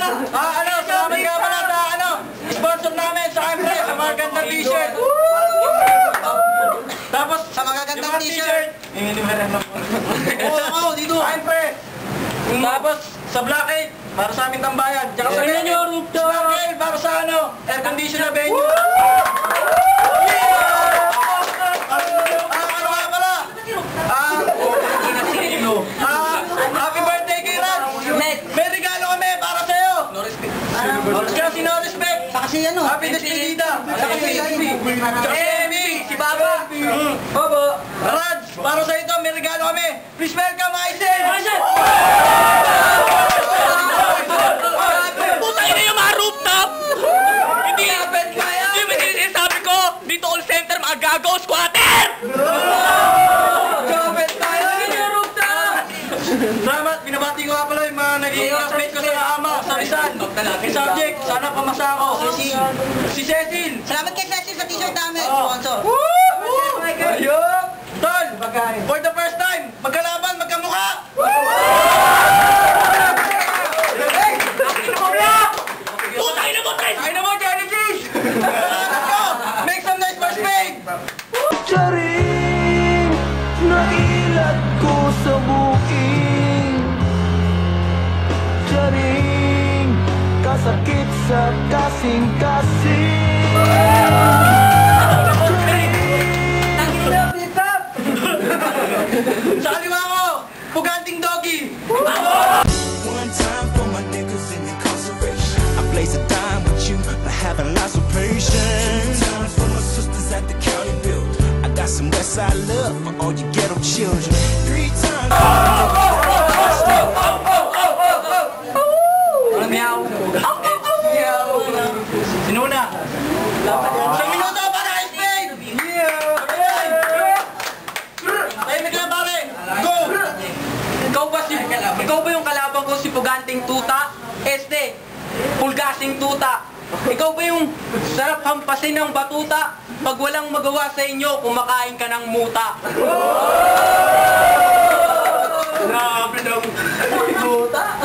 Salamat nga pala sa sponsor namin saEmpre, sa mga gandang t-shirt. Tapos sa mga gandang t-shirt. Oo, dito.Empre. Tapos sa Black 8, para sa aming tambayan. Tsaka sa Snorkel, para sa air conditioner venue. Happy birthday kay Raj! May regalo kami para sa'yo! No respect. Kasi no respect! Kasi Happy despedida! Kasi si Baba! Opo! Raj! Para sa ito, may regalo kami! Please welcome, Aisen! Putay na yung mga rooftop! Hindi sabi ko, dito all center, mga gago, squatter! Salamat! Binabati ko nga pala yung mga naging classmate ko sa ama, sa Rizal. Subject, sana pamasa ako. Si Cecil! Salamat kay Cecil sa t-shirt namin. Sponsor. Ayun! Tol! For the first time, magkalaban, magkamukha! Putay na mo, Tess! Ay na mo, Genesis! Salamat ko! Make some nice first page! Charing, nailat ko sa buking. Charing, kasakit sa kasing-kasing. Sa kaliwa ko, puganting doggy! One time for my niggas in incarceration. I blaze a dime with you, but having lots of patience. 2 times for my sisters at the county build. I got some Westside love for all you ghetto children. 3 times for my Meow! Sinuna! Isang minuto para kay Spade! Tahimik lang pare! Go! Ikaw ba yung kalaban ko si Puganting Tuta? Pulgasing Tuta! Ikaw ba yung sarap hampasin ng batuta? Pag walang magawa sa inyo, kumakain ka ng muta. Grabe daw.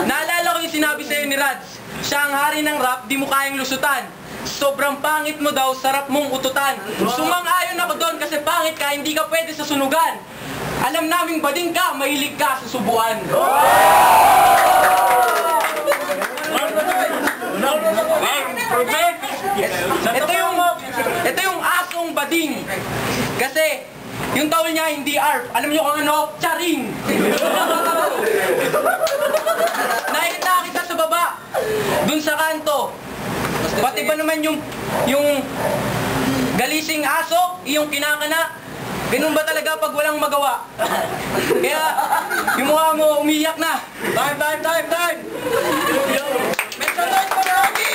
Naalala ko yung sinabi sa'yo ni Raj. Siya ang hari ng rap, di mo kayang lusutan. Sobrang pangit mo daw, sarap mong ututan. Sumang-ayon ako doon kasi pangit ka, hindi ka pwede sa sunugan. Alam naming bading ka, mahilig ka sa subuan. Ito yung asong bading. Kasi yung tawal niya hindi arf. Alam niyo kung ano? Charing. Nakita kita sa baba. Dun sa kanto. Pati ba naman yung galising aso, yung kinakana? Ganun ba talaga pag walang magawa? Kaya yung mukha mo umiyak na. Time! Make some noise for Rocky!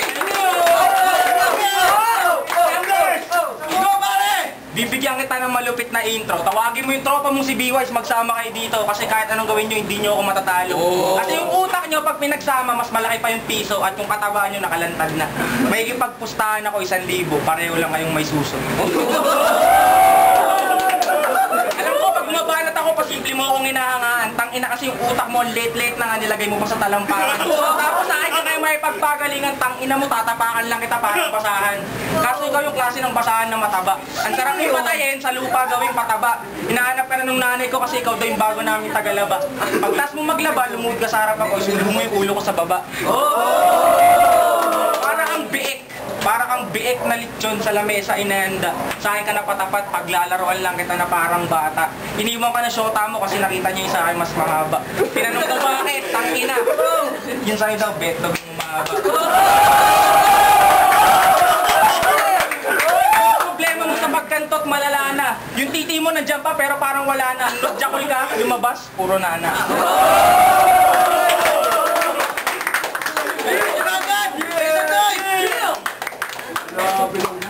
Go pare! Bibigyan kita ng malupit na intro. Tawagin mo yung tropa mong si B-Wise, magsama kayo dito. Kasi kahit anong gawin nyo, hindi nyo ako matatalo. Kasi yung utak nyo, pag pinagsama, mas malaki pa yung piso at yung katawan nyo nakalantad na. May ipagpustahan ako 1,000. Pareho lang kayong may suso. Bumabanat ako, pasimple mo akong hinahangaan. Tangina kasi yung utak mo, late na nga nilagay mo pa sa talampakan. Tapos sa akin ka kayo may pagpagalingan, tangina mo, tatapakan lang kita para basahan. Kaso ikaw yung klase ng basahan na mataba. Ang sarap yung patayin, sa lupa gawing pataba. Hinahanap ka na nung nanay ko kasi ikaw daw yung bago namin tagalaba. Pagtas mo maglaba, lumuhod ka sa harap ako, isulo mo yung ulo ko sa baba. Para kang biik na lechon sa lamesa inahanda. Sa akin ka napatapat, paglalaroan lang kita na parang bata. Iniwan ka na syota mo kasi nakita niya yung sa akin mas mahaba. Tinanong ko bakit, tangina. Yun sa'yo daw, bet daw yung mahaba. Problema mo sa pagkantot, malala na. Yung titi mo nandiyan pa pero parang wala na. Jakol ka, lumabas, puro nana.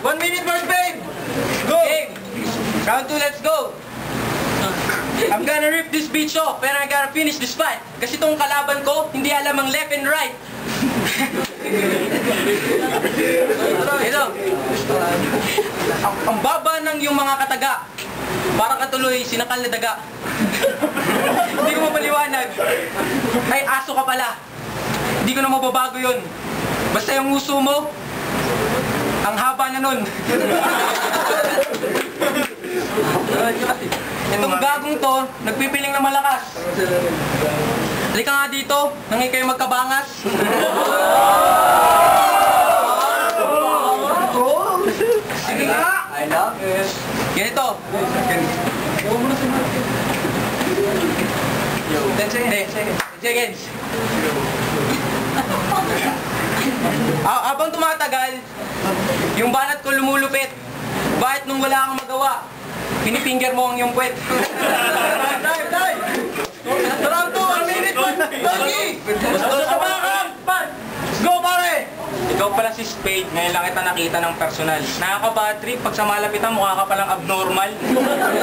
One minute more, babe! Go! Okay. Round 2, let's go! I'm gonna rip this beach off, pero I gotta finish this fight. Kasi itong kalaban ko, hindi alam ang left and right. Ito. Ang baba ng yung mga kataga. Parang katuloy, sinakal na daga. Hindi ko mapaliwanag. Ay, aso ka pala. Hindi ko na mababago yun. Basta yung uso mo, ang haba na nun. Itong gagong to, nagpipiling na malakas. Halika nga dito, nangi kayo magkabangas. Sige nga! I love it. Ganito. 10 seconds. Habang tumatagal, yung banat ko lumulupit. Bakit nung wala kang magawa, pinifinger mo ang iyong puwet? Dive! Round 2, 1 minute, Doggy! Go, pare! Ikaw pala si Spade, ngayon lang kita nakita ng personal. Nakaka-bad trip, pag sa malapitan mukha ka palang abnormal.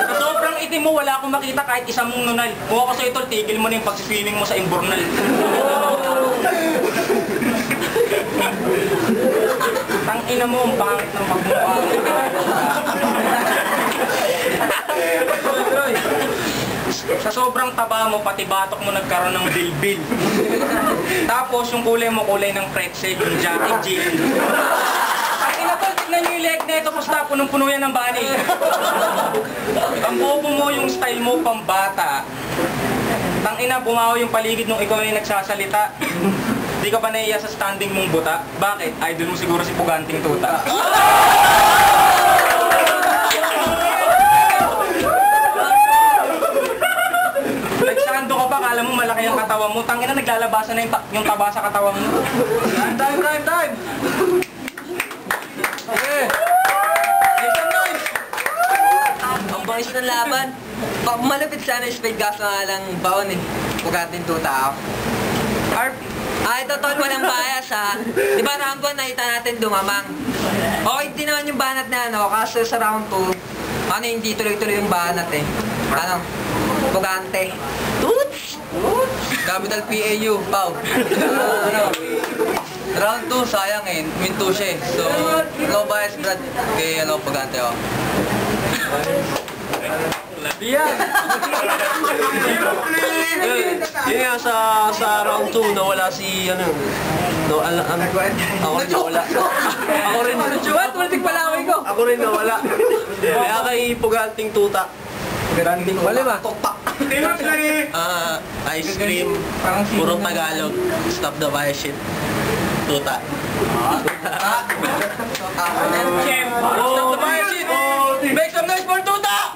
Sa sobrang itim mo, wala akong makita kahit isang mong nunal. Mukha ko sa ito, tigil mo na yung pagsiswimming mo sa imbornal. Tangina mo, ang pangit ng pagmukha. Sa sobrang taba mo, pati batok mo nagkaroon ng bilbil. Tapos yung kulay mo, kulay ng pretzel, yung Jackie Jill. Tangina to, tignan nyo yung leg na ito, basta punong-puno yan ng bani. Ang bobo mo, yung style mo, pambata. Tangina, bumaho yung paligid nung ikaw yung nagsasalita. Di ka ba naiya sa standing mong buta? Bakit? Idol mo siguro si Puganting Tuta. Nagsando ka pa, kala mo malaki ang katawan mo. Tangina, naglalabasan na yung taba sa katawan mo. Time! Okay. Ang bangis ng laban. Malapit sana yung Spade, kaso nga lang baon eh. Puganting Tuta ako. Ito tol, walang bias ha. Di ba round 1 nakita natin dumamang. Okay din naman yung banat na ano, kaso sa round 2, hindi tuloy-tuloy yung banat eh. Pugante. Toots! Capital PAU, Pau. Round 2, sayang eh. Win 2 siya eh. So, no bias Brad. Kay Pugante ako. Yan! Yun nga sa round 2 nawala si ako rin nawala. Ako rin nawala. Kaya kay Puganting Tuta. Wala ba? Ice cream, puro Tagalog, stop the bias shit. Tuta. Stop the bias shit! Make some noise for Tuta!